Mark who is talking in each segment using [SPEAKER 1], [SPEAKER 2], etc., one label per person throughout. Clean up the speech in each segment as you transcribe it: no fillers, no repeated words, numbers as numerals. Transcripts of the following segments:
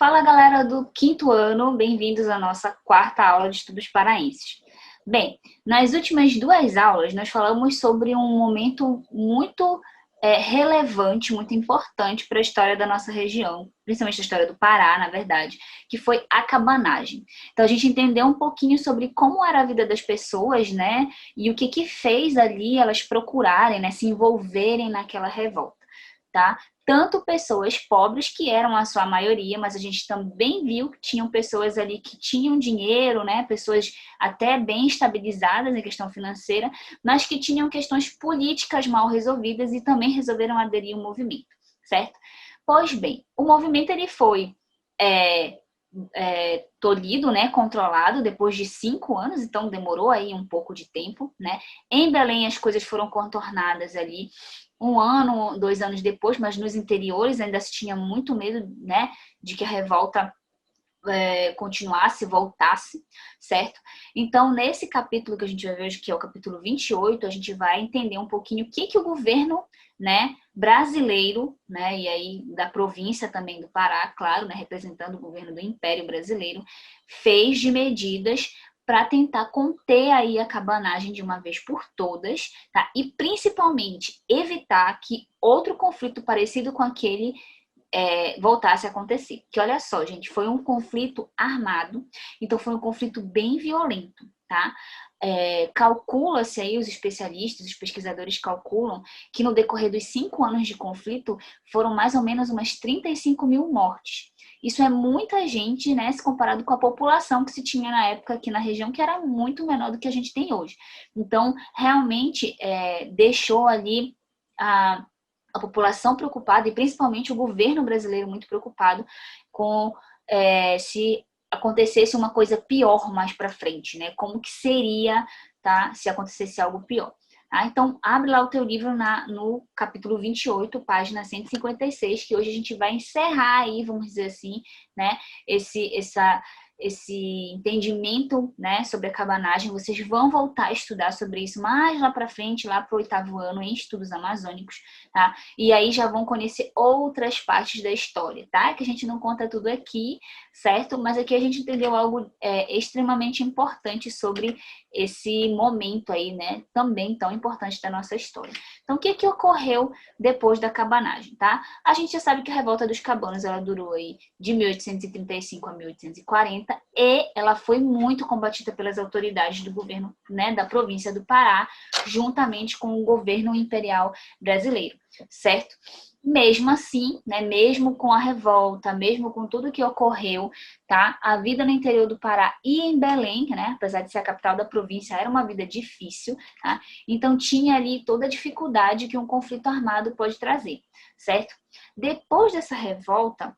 [SPEAKER 1] Fala, galera do quinto ano, bem-vindos à nossa quarta aula de estudos paraenses. Bem, nas últimas duas aulas nós falamos sobre um momento muito relevante, muito importante para a história da nossa região, principalmente a história do Pará, na verdade, que foi a cabanagem. Então a gente entendeu um pouquinho sobre como era a vida das pessoas, né, e o que fez ali elas procurarem, né, se envolverem naquela revolta. Tá? Tanto pessoas pobres, que eram a sua maioria, mas a gente também viu que tinham pessoas ali que tinham dinheiro, né? Pessoas até bem estabilizadas em questão financeira, mas que tinham questões políticas mal resolvidas e também resolveram aderir ao movimento, certo? Pois bem, o movimento ele foi tolhido, né, controlado depois de 5 anos, então demorou aí um pouco de tempo, né? Em Belém as coisas foram contornadas ali 1 ano, 2 anos depois, mas nos interiores ainda se tinha muito medo, né, de que a revolta continuasse, voltasse, certo? Então, nesse capítulo que a gente vai ver hoje, que é o capítulo 28, a gente vai entender um pouquinho o que o governo, né, brasileiro, né, e aí da província também do Pará, claro, né, representando o governo do Império Brasileiro, fez de medidas para tentar conter aí a cabanagem de uma vez por todas, tá? E principalmente evitar que outro conflito parecido com aquele voltasse a acontecer. Que olha só, gente, foi um conflito armado, então foi um conflito bem violento, tá? Calcula-se aí, os especialistas, os pesquisadores calculam que no decorrer dos 5 anos de conflito foram mais ou menos umas 35 mil mortes. Isso é muita gente, né, se comparado com a população que se tinha na época aqui na região, que era muito menor do que a gente tem hoje. Então, realmente, deixou ali a população preocupada e principalmente o governo brasileiro muito preocupado com se acontecesse uma coisa pior mais para frente, né? Como que seria, tá? Se acontecesse algo pior. Tá? Então, abre lá o teu livro no capítulo 28, página 156, que hoje a gente vai encerrar aí, vamos dizer assim, né? Esse entendimento, né, sobre a cabanagem. Vocês vão voltar a estudar sobre isso mais lá para frente, lá para o 8º ano, em estudos amazônicos, tá? E aí já vão conhecer outras partes da história, tá? Que a gente não conta tudo aqui, certo? Mas aqui a gente entendeu algo extremamente importante sobre esse momento aí, né? Também tão importante da nossa história. Então, o que ocorreu depois da cabanagem, tá? A gente já sabe que a Revolta dos Cabanos, ela durou aí de 1835 a 1840 e ela foi muito combatida pelas autoridades do governo, né, da província do Pará, juntamente com o governo imperial brasileiro, certo? Mesmo assim, né, mesmo com a revolta, mesmo com tudo que ocorreu, tá? A vida no interior do Pará e em Belém, né, apesar de ser a capital da província, era uma vida difícil, tá? Então tinha ali toda a dificuldade que um conflito armado pode trazer, certo? Depois dessa revolta,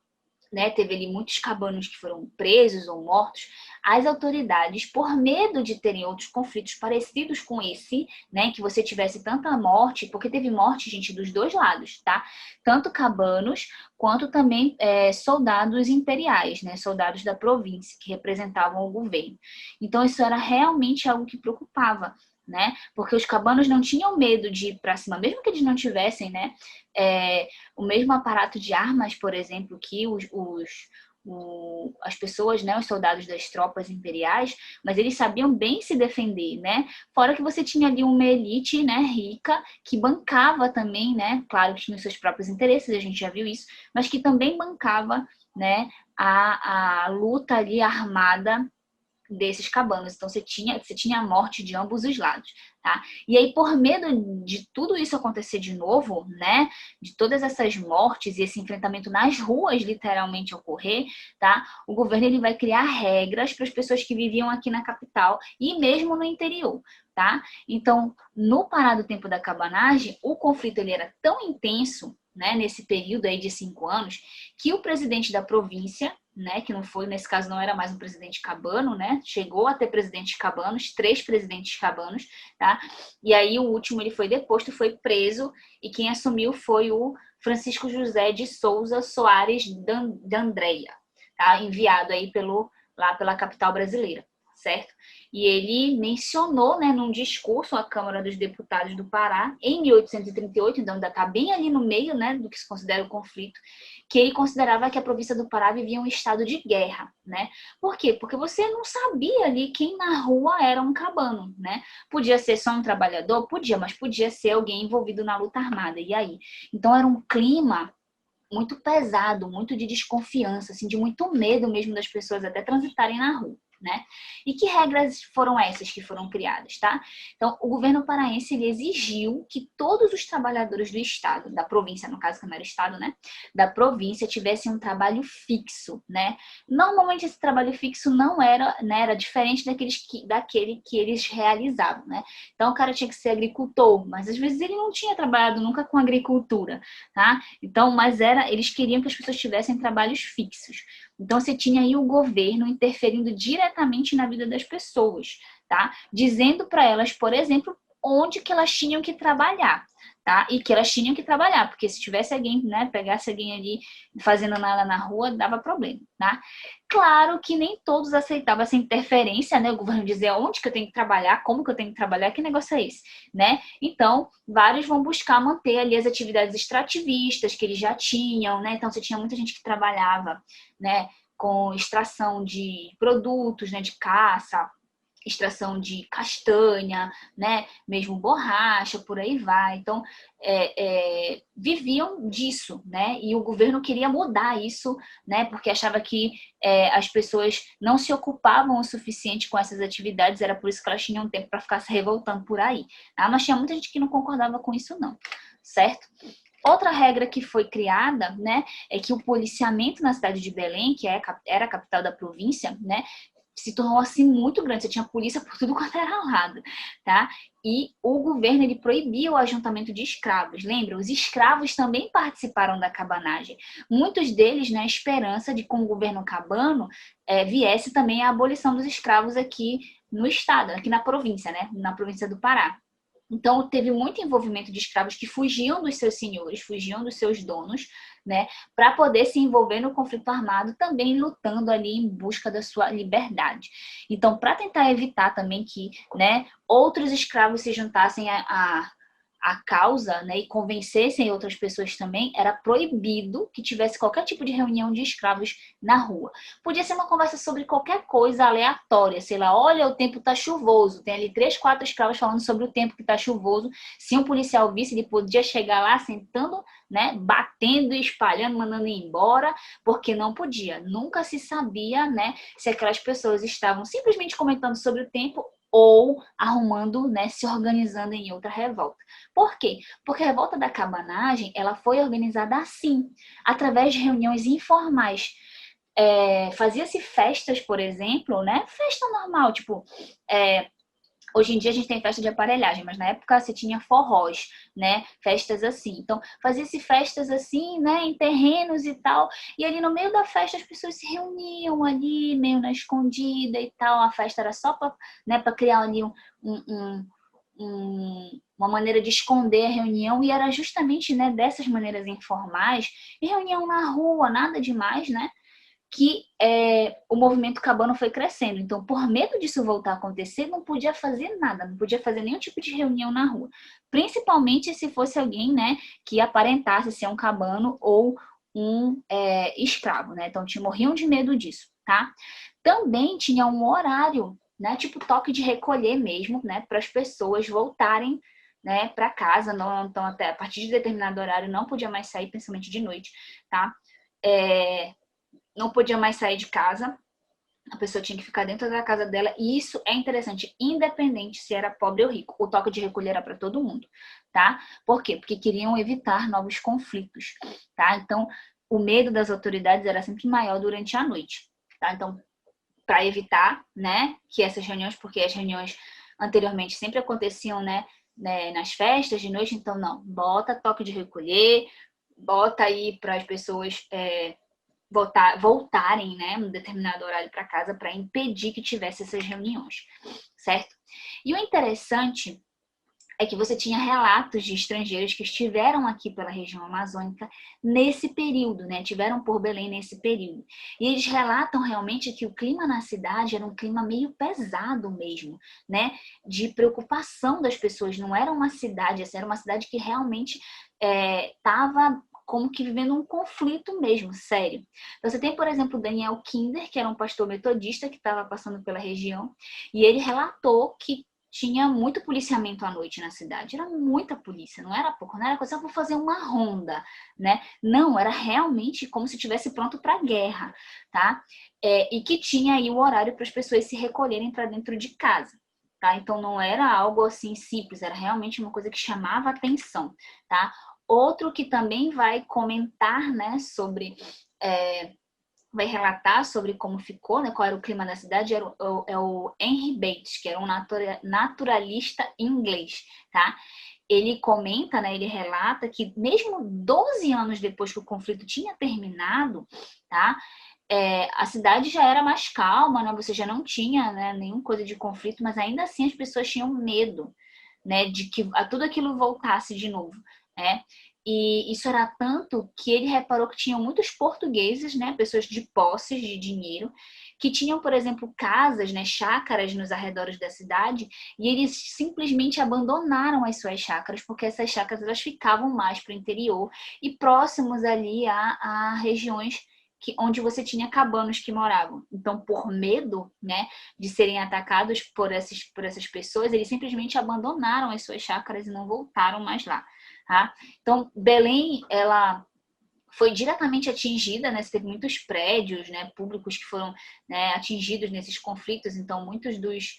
[SPEAKER 1] né, teve ali muitos cabanos que foram presos ou mortos. As autoridades, por medo de terem outros conflitos parecidos com esse, né, que você tivesse tanta morte, porque teve morte, gente, dos dois lados, tá? Tanto cabanos quanto também soldados imperiais, né, soldados da província que representavam o governo. Então isso era realmente algo que preocupava, né? Porque os cabanos não tinham medo de ir para cima, mesmo que eles não tivessem, né, o mesmo aparato de armas, por exemplo, que as pessoas, né, os soldados das tropas imperiais, mas eles sabiam bem se defender, né? Fora que você tinha ali uma elite, né, rica, que bancava também, né? Claro que tinha os seus próprios interesses, a gente já viu isso, mas que também bancava, né, a luta ali armada desses cabanos. Então você tinha a morte de ambos os lados, tá? E aí, por medo de tudo isso acontecer de novo, né, de todas essas mortes e esse enfrentamento nas ruas literalmente ocorrer, tá? O governo ele vai criar regras para as pessoas que viviam aqui na capital e mesmo no interior, tá? Então, no Pará do tempo da cabanagem, o conflito ele era tão intenso, né, nesse período aí de 5 anos, que o presidente da província, né, que não foi, nesse caso não era mais um presidente cabano, né, chegou a ter presidentes cabanos, 3 presidentes cabanos, tá, e aí o último ele foi deposto, foi preso, e quem assumiu foi o Francisco José de Souza Soares de Andréia, tá, enviado aí lá pela capital brasileira, certo? E ele mencionou, né, num discurso à Câmara dos Deputados do Pará, em 1838, então ainda está bem ali no meio, né, do que se considera o conflito, que ele considerava que a província do Pará vivia um estado de guerra, né? Por quê? Porque você não sabia ali quem na rua era um cabano, né? Podia ser só um trabalhador? Podia, mas podia ser alguém envolvido na luta armada, e aí? Então era um clima muito pesado, muito de desconfiança, assim, de muito medo mesmo das pessoas até transitarem na rua, né? E que regras foram essas que foram criadas, tá? Então, o governo paraense ele exigiu que todos os trabalhadores do estado, da província, no caso que não era estado, né? Da província tivessem um trabalho fixo, né? Normalmente esse trabalho fixo não era, né? Era diferente daquele que eles realizavam, né? Então, o cara tinha que ser agricultor, mas às vezes ele não tinha trabalhado nunca com agricultura, tá? Então, eles queriam que as pessoas tivessem trabalhos fixos. Então, você tinha aí o governo interferindo diretamente na vida das pessoas, tá? Dizendo para elas, por exemplo, onde que elas tinham que trabalhar, tá? E que elas tinham que trabalhar, porque se tivesse alguém, né, pegasse alguém ali fazendo nada na rua, dava problema, tá? Claro que nem todos aceitavam essa interferência, né? O governo dizia onde que eu tenho que trabalhar, como que eu tenho que trabalhar, que negócio é esse, né? Então, vários vão buscar manter ali as atividades extrativistas que eles já tinham, né? Então, você tinha muita gente que trabalhava, né, com extração de produtos, né, de caça, extração de castanha, né, mesmo borracha, por aí vai. Então, viviam disso, né, e o governo queria mudar isso, né, porque achava que as pessoas não se ocupavam o suficiente com essas atividades, era por isso que elas tinham tempo para ficar se revoltando por aí. Tá? Mas tinha muita gente que não concordava com isso não, certo? Outra regra que foi criada, né, é que o policiamento na cidade de Belém, que era a capital da província, né, se tornou assim muito grande. Você tinha polícia por tudo quanto era lado, tá? E o governo ele proibia o ajuntamento de escravos. Lembra? Os escravos também participaram da cabanagem. Muitos deles na esperança de com o governo cabano viesse também a abolição dos escravos aqui no estado, aqui na província, né? Na província do Pará. Então, teve muito envolvimento de escravos que fugiam dos seus senhores, fugiam dos seus donos, né, para poder se envolver no conflito armado, também lutando ali em busca da sua liberdade. Então, para tentar evitar também que, né, outros escravos se juntassem a causa, né, e convencessem outras pessoas também, era proibido que tivesse qualquer tipo de reunião de escravos na rua. Podia ser uma conversa sobre qualquer coisa aleatória, sei lá, olha, o tempo tá chuvoso, tem ali 3, 4 escravos falando sobre o tempo que tá chuvoso. Se um policial visse, ele podia chegar lá sentando, né, batendo e espalhando, mandando ir embora, porque não podia. Nunca se sabia, né, se aquelas pessoas estavam simplesmente comentando sobre o tempo ou arrumando, né, se organizando em outra revolta. Por quê? Porque a revolta da cabanagem, ela foi organizada assim, através de reuniões informais. Fazia-se festas, por exemplo, né? Festa normal, tipo, hoje em dia a gente tem festa de aparelhagem, mas na época você tinha forrós, né? Festas assim. Então, fazia-se festas assim, né? Em terrenos e tal. E ali no meio da festa as pessoas se reuniam ali, meio na escondida e tal. A festa era só para, né, para criar ali uma maneira de esconder a reunião. E era justamente, né, dessas maneiras informais. E reunião na rua, nada demais, né? Que o movimento cabano foi crescendo. Então, por medo disso voltar a acontecer, não podia fazer nada, não podia fazer nenhum tipo de reunião na rua. Principalmente se fosse alguém, né, que aparentasse ser um cabano ou um escravo, né? Então, morriam de medo disso, tá? Também tinha um horário, né, tipo toque de recolher mesmo, né, para as pessoas voltarem, né, para casa. Não, então, até a partir de determinado horário não podia mais sair, principalmente de noite, tá? Não podia mais sair de casa, a pessoa tinha que ficar dentro da casa dela, e isso é interessante, independente se era pobre ou rico. O toque de recolher era para todo mundo, tá? Por quê? Porque queriam evitar novos conflitos, tá? Então, o medo das autoridades era sempre maior durante a noite, tá? Então, para evitar, né, que essas reuniões, porque as reuniões anteriormente sempre aconteciam, né, nas festas de noite, então não, bota toque de recolher, bota aí para as pessoas voltarem, né, um determinado horário para casa para impedir que tivesse essas reuniões, certo? E o interessante é que você tinha relatos de estrangeiros que estiveram aqui pela região amazônica nesse período, né? Tiveram por Belém nesse período. E eles relatam realmente que o clima na cidade era um clima meio pesado mesmo, né? De preocupação das pessoas. Não era uma cidade, essa era uma cidade que realmente estava como que vivendo um conflito mesmo, sério. Então, você tem, por exemplo, Daniel Kinder, que era um pastor metodista que estava passando pela região, e ele relatou que tinha muito policiamento à noite na cidade. Era muita polícia, não era pouco, não era coisa para fazer uma ronda, né? Não, era realmente como se estivesse pronto para a guerra, tá? E que tinha aí o horário para as pessoas se recolherem para dentro de casa. Tá? Então não era algo assim simples, era realmente uma coisa que chamava atenção, tá? Outro que também vai comentar, né, sobre vai relatar sobre como ficou, né, qual era o clima da cidade, é o Henry Bates, que era um naturalista inglês, tá? Ele comenta, né, ele relata que mesmo 12 anos depois que o conflito tinha terminado, tá? A cidade já era mais calma, né? Você já não tinha, né, nenhuma coisa de conflito, mas ainda assim as pessoas tinham medo, né, de que tudo aquilo voltasse de novo, né? E isso era tanto que ele reparou que tinham muitos portugueses, né, pessoas de posses de dinheiro, que tinham, por exemplo, casas, né, chácaras nos arredores da cidade, e eles simplesmente abandonaram as suas chácaras, porque essas chácaras elas ficavam mais para o interior e próximos ali a regiões onde você tinha cabanos que moravam. Então, por medo, né, de serem atacados por essas pessoas, eles simplesmente abandonaram as suas chácaras e não voltaram mais lá. Tá? Então, Belém, ela foi diretamente atingida, né? Você teve muitos prédios, né, públicos que foram, né, atingidos nesses conflitos. Então, muitos dos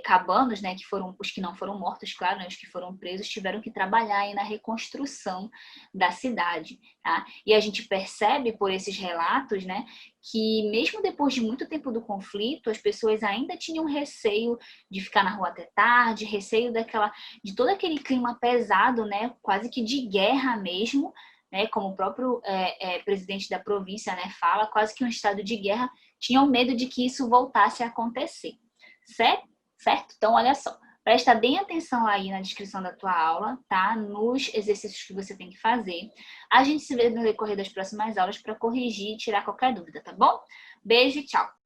[SPEAKER 1] cabanos, né, que foram os que não foram mortos, claro, né, os que foram presos, tiveram que trabalhar aí na reconstrução da cidade, tá? E a gente percebe por esses relatos, né, que mesmo depois de muito tempo do conflito, as pessoas ainda tinham receio de ficar na rua até tarde, receio de todo aquele clima pesado, né, quase que de guerra mesmo, né, como o próprio presidente da província, né, fala, quase que um estado de guerra, tinham medo de que isso voltasse a acontecer. Certo? Certo? Então, olha só. Presta bem atenção aí na descrição da tua aula, tá? Nos exercícios que você tem que fazer. A gente se vê no decorrer das próximas aulas para corrigir e tirar qualquer dúvida, tá bom? Beijo e tchau!